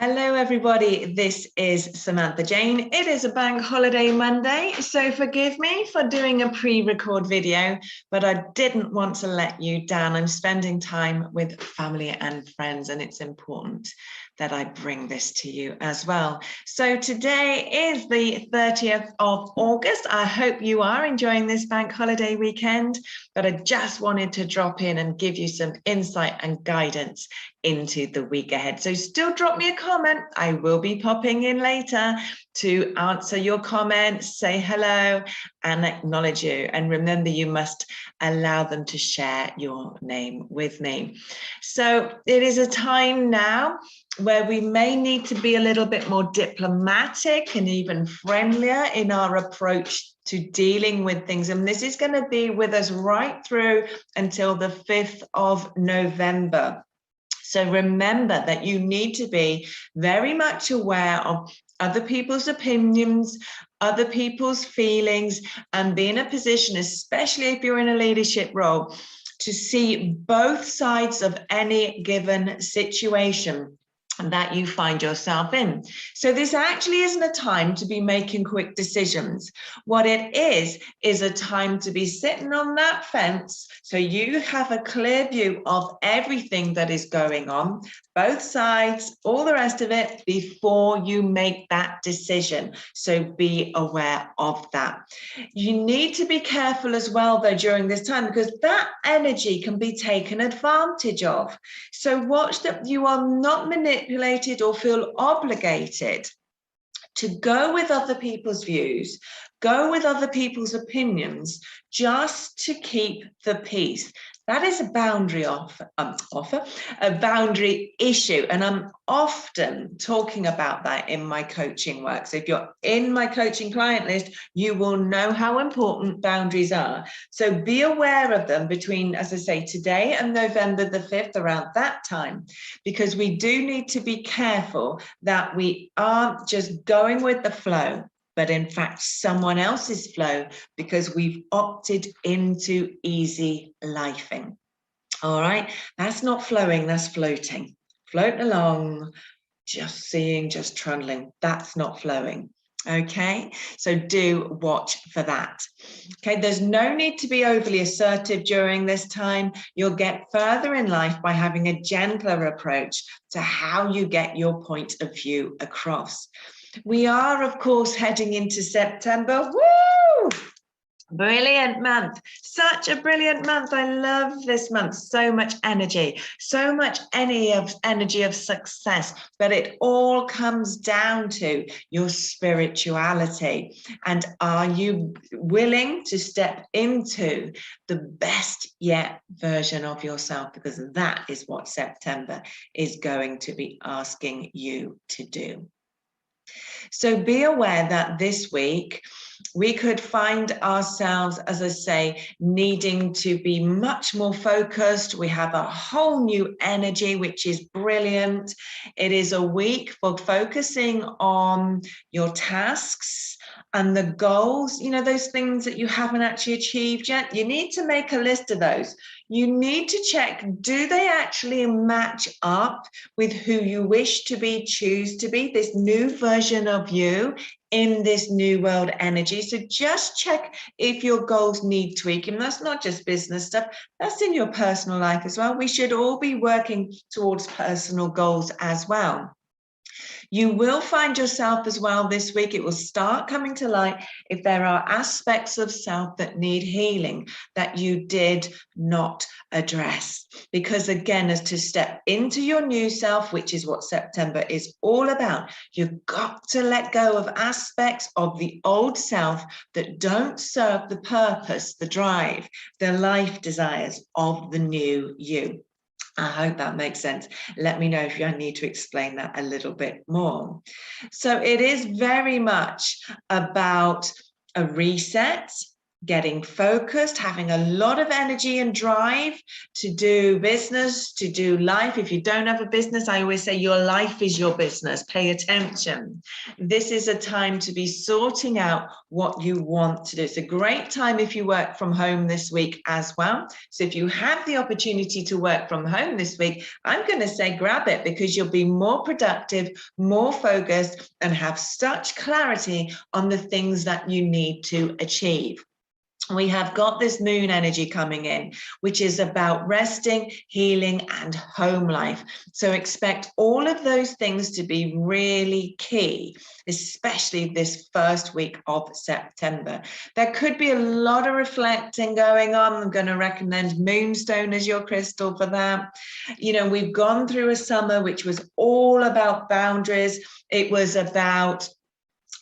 Hello, everybody. This is Samantha Jayne. It is a bank holiday Monday, so forgive me for doing a pre-record video, but I didn't want to let you down. I'm spending time with family and friends, and it's important that I bring this to you as well. So today is the 30th of August. I hope you are enjoying this bank holiday weekend, but I just wanted to drop in and give you some insight and guidance into the week ahead. So still drop me a comment. I will be popping in later to answer your comments, say hello and acknowledge you. And remember, you must allow them to share your name with me. So it is a time now where we may need to be a little bit more diplomatic and even friendlier in our approach to dealing with things. And this is going to be with us right through until the 5th of November. So remember that you need to be very much aware of other people's opinions, other people's feelings, and be in a position, especially if you're in a leadership role, to see both sides of any given situation that you find yourself in. So this actually isn't a time to be making quick decisions. What it is a time to be sitting on that fence so you have a clear view of everything that is going on, both sides, all the rest of it, before you make that decision. So be aware of that. You need to be careful as well, though, during this time, because that energy can be taken advantage of. So watch that you are not manipulated or feel obligated to go with other people's views, go with other people's opinions, just to keep the peace. That is a boundary a boundary issue. And I'm often talking about that in my coaching work. So if you're in my coaching client list, you will know how important boundaries are. So be aware of them between, as I say, today and November the 5th, around that time, because we do need to be careful that we aren't just going with the flow, but in fact, someone else's flow, because we've opted into easy lifing. All right, that's not flowing, that's floating. Floating along, just seeing, just trundling. That's not flowing. Okay, so do watch for that. Okay, there's no need to be overly assertive during this time. You'll get further in life by having a gentler approach to how you get your point of view across. We are, of course, heading into September. Woo! Brilliant month. Such a brilliant month. I love this month. So much energy, so much energy of success. But it all comes down to your spirituality. And are you willing to step into the best yet version of yourself? Because that is what September is going to be asking you to do. So be aware that this week we could find ourselves, as I say, needing to be much more focused. We have a whole new energy, which is brilliant. It is a week for focusing on your tasks and the goals, you know, those things that you haven't actually achieved yet. You need to make a list of those. You need to check, do they actually match up with who you wish to be, choose to be, this new version of you in this new world energy? So just check if your goals need tweaking. That's not just business stuff, that's in your personal life as well. We should all be working towards personal goals as well. You will find yourself as well this week. It will start coming to light if there are aspects of self that need healing that you did not address. Because again, as to step into your new self, which is what September is all about, you've got to let go of aspects of the old self that don't serve the purpose, the drive, the life desires of the new you. I hope that makes sense. Let me know if I need to explain that a little bit more. So it is very much about a reset. getting focused, having a lot of energy and drive to do business, to do life. If you don't have a business, I always say your life is your business. Pay attention. This is a time to be sorting out what you want to do. It's a great time if you work from home this week as well. So if you have the opportunity to work from home this week, I'm going to say grab it, because you'll be more productive, more focused, and have such clarity on the things that you need to achieve. We have got this moon energy coming in, which is about resting, healing, and home life. So expect all of those things to be really key, especially this first week of September. There could be a lot of reflecting going on. I'm going to recommend Moonstone as your crystal for that. You know, we've gone through a summer which was all about boundaries. It was about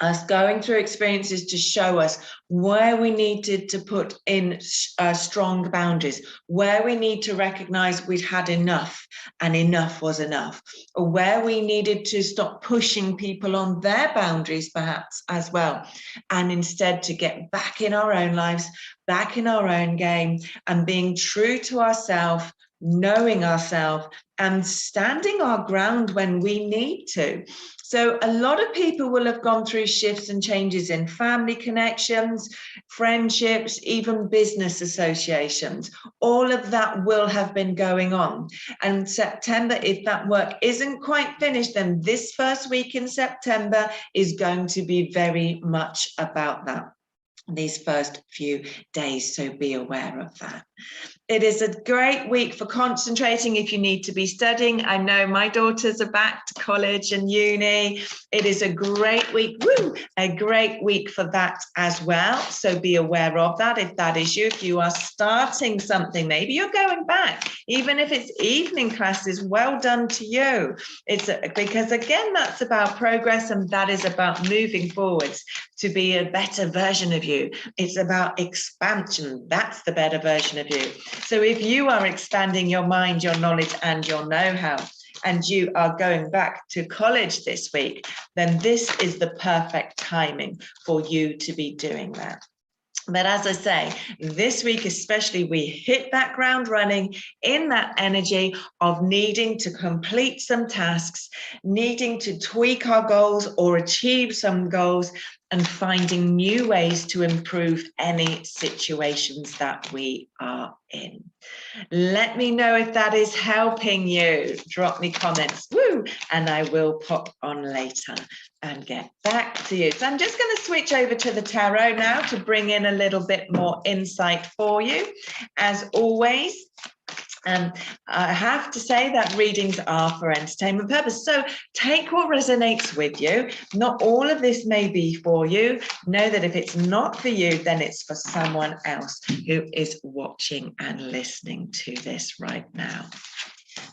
us going through experiences to show us where we needed to put in strong boundaries, where we need to recognize we'd had enough and enough was enough, or where we needed to stop pushing people on their boundaries perhaps as well, and instead to get back in our own lives, back in our own game, and being true to ourselves, knowing ourselves, and standing our ground when we need to. So a lot of people will have gone through shifts and changes in family connections, friendships, even business associations. All of that will have been going on. And September, if that work isn't quite finished, then this first week in September is going to be very much about that, these first few days. So be aware of that. It is a great week for concentrating if you need to be studying. I know my daughters are back to college and uni. It is a great week, a great week for that as well. So be aware of that if that is you. If you are starting something, maybe you're going back, even if it's evening classes, well done to you. It's because again, that's about progress, and that is about moving forwards to be a better version of you. It's about expansion. That's the better version of you. So if you are expanding your mind, your knowledge, and your know-how, and you are going back to college this week, then this is the perfect timing for you to be doing that. But as I say, this week especially, we hit that ground running in that energy of needing to complete some tasks, needing to tweak our goals or achieve some goals, and finding new ways to improve any situations that we are in. Let me know if that is helping you. Drop me comments, and I will pop on later and get back to you. So I'm just going to switch over to the tarot now to bring in a little bit more insight for you. As always, I have to say that readings are for entertainment purpose. So take what resonates with you. Not all of this may be for you. Know that if it's not for you, then it's for someone else who is watching and listening to this right now.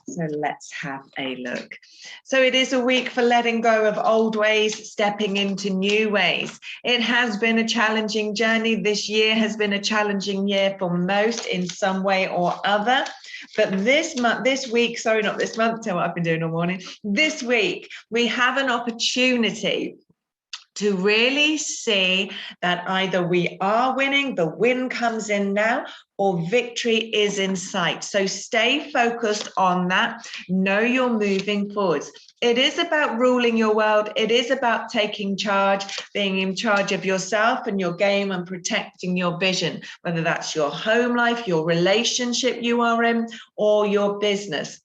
So let's have a look. So it is a week for letting go of old ways, stepping into new ways. It has been a challenging journey. This year has been a challenging year for most in some way or other. But this week, I've been doing all morning. This week, we have an opportunity to really see that either we are winning, the win comes in now, or victory is in sight. So stay focused on that. Know you're moving forwards. It is about ruling your world. It is about taking charge, being in charge of yourself and your game, and protecting your vision, whether that's your home life, your relationship you are in, or your business.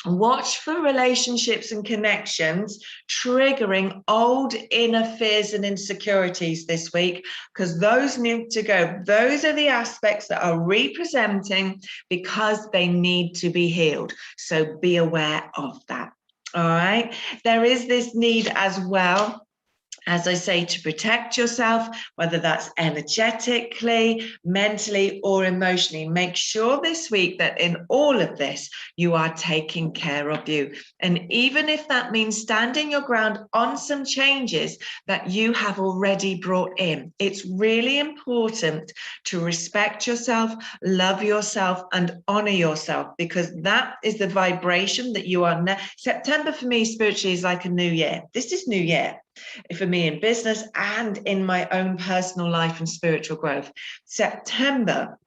Watch for relationships and connections triggering old inner fears and insecurities this week, because those need to go. Those are the aspects that are representing because they need to be healed. So be aware of that. All right. There is this need as well, as I say, to protect yourself, whether that's energetically, mentally, or emotionally. Make sure this week that in all of this, you are taking care of you. And even if that means standing your ground on some changes that you have already brought in, it's really important to respect yourself, love yourself, and honor yourself, because that is the vibration that you are. September for me spiritually is like a new year. This is new year. for me in business and in my own personal life and spiritual growth. September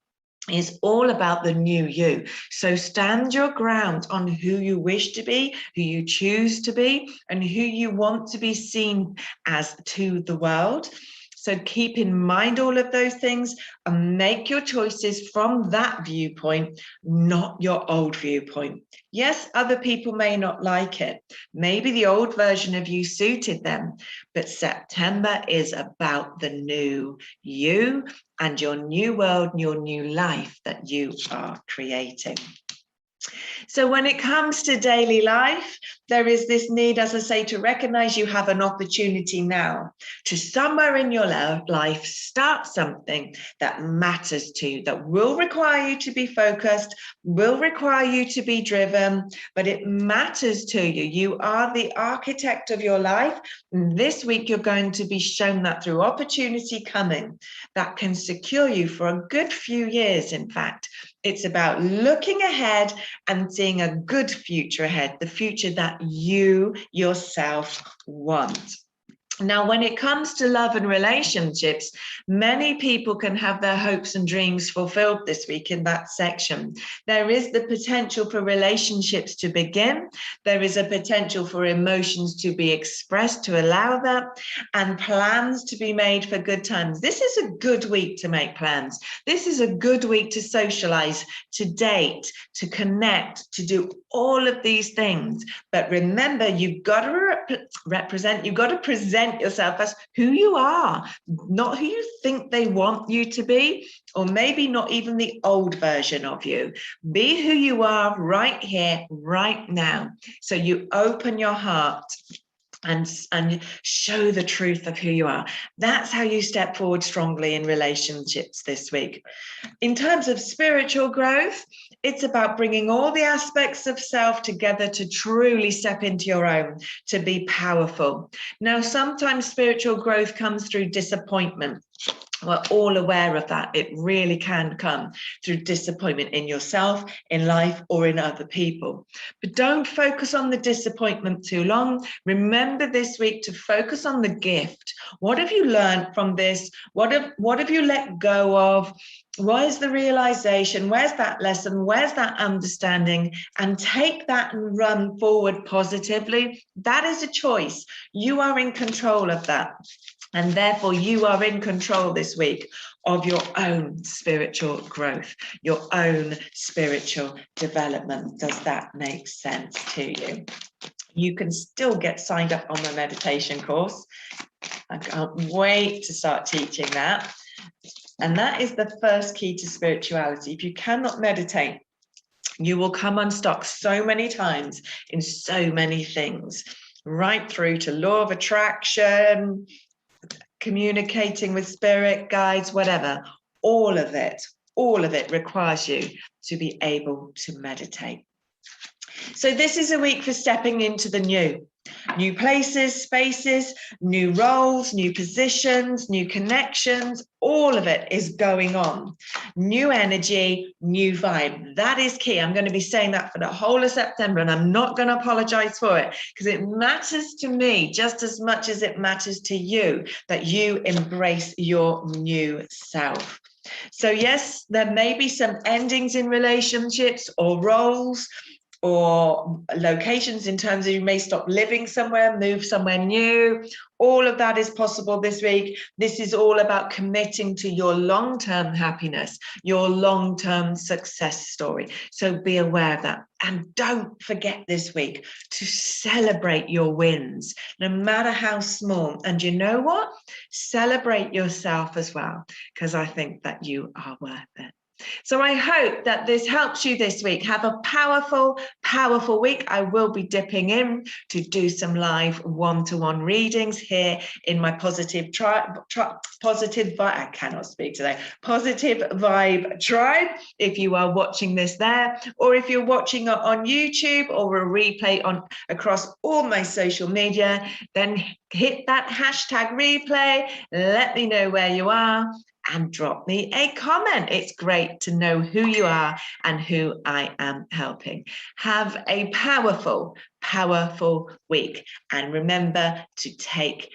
is all about the new you. So stand your ground on who you wish to be, who you choose to be, and who you want to be seen as to the world. So keep in mind all of those things and make your choices from that viewpoint, not your old viewpoint. Yes, other people may not like it. Maybe the old version of you suited them, but September is about the new you and your new world and your new life that you are creating. So when it comes to daily life, there is this need, as I say, to recognize you have an opportunity now to somewhere in your life start something that matters to you, that will require you to be focused, will require you to be driven, but it matters to you. You are the architect of your life. And this week, you're going to be shown that through opportunity coming that can secure you for a good few years, in fact. It's about looking ahead and seeing a good future ahead, the future that you yourself want. Now, when it comes to love and relationships, many people can have their hopes and dreams fulfilled this week in that section. There is the potential for relationships to begin. There is a potential for emotions to be expressed to allow that, and plans to be made for good times. This is a good week to make plans. This is a good week to socialize, to date, to connect, to do all of these things. But remember, you've got to present yourself as who you are, not who you think they want you to be, or maybe not even the old version of you. Be who you are right here, right now. So you open your heart and show the truth of who you are. That's how you step forward strongly in relationships this week. In terms of spiritual growth, it's about bringing all the aspects of self together to truly step into your own, to be powerful. Now, sometimes spiritual growth comes through disappointment. We're all aware of that. It really can come through disappointment in yourself, in life, or in other people. But don't focus on the disappointment too long. Remember this week to focus on the gift. What have you learned from this? What have you let go of? Where's the realization? Where's that lesson? Where's that understanding? And take that and run forward positively. That is a choice. You are in control of that. And therefore, you are in control this week of your own spiritual growth, your own spiritual development. Does that make sense to you? You can still get signed up on my meditation course. I can't wait to start teaching that. And that is the first key to spirituality. If you cannot meditate, you will come unstuck so many times in so many things, right through to law of attraction, communicating with spirit guides, whatever. All of it requires you to be able to meditate. So this is a week for stepping into the new places, spaces, new roles, new positions, new connections. All of it is going on. New energy, new vibe. That is key. I'm going to be saying that for the whole of September, and I'm not going to apologize for it, because it matters to me just as much as it matters to you that you embrace your new self. So yes, there may be some endings in relationships or roles or locations, in terms of you may stop living somewhere, move somewhere new. All of that is possible this week. This is all about committing to your long-term happiness, your long-term success story. So be aware of that. And don't forget this week to celebrate your wins, no matter how small. And you know what? Celebrate yourself as well, because I think that you are worth it. So I hope that this helps you this week. Have a powerful, powerful week. I will be dipping in to do some live one-to-one readings here in my Positive Vibe. I cannot speak today. Positive Vibe Tribe. If you are watching this there, or if you're watching it on YouTube or a replay on across all my social media, then hit that hashtag replay. Let me know where you are. and drop me a comment. It's great to know who you are and who I am helping. Have a powerful, powerful week, and remember to take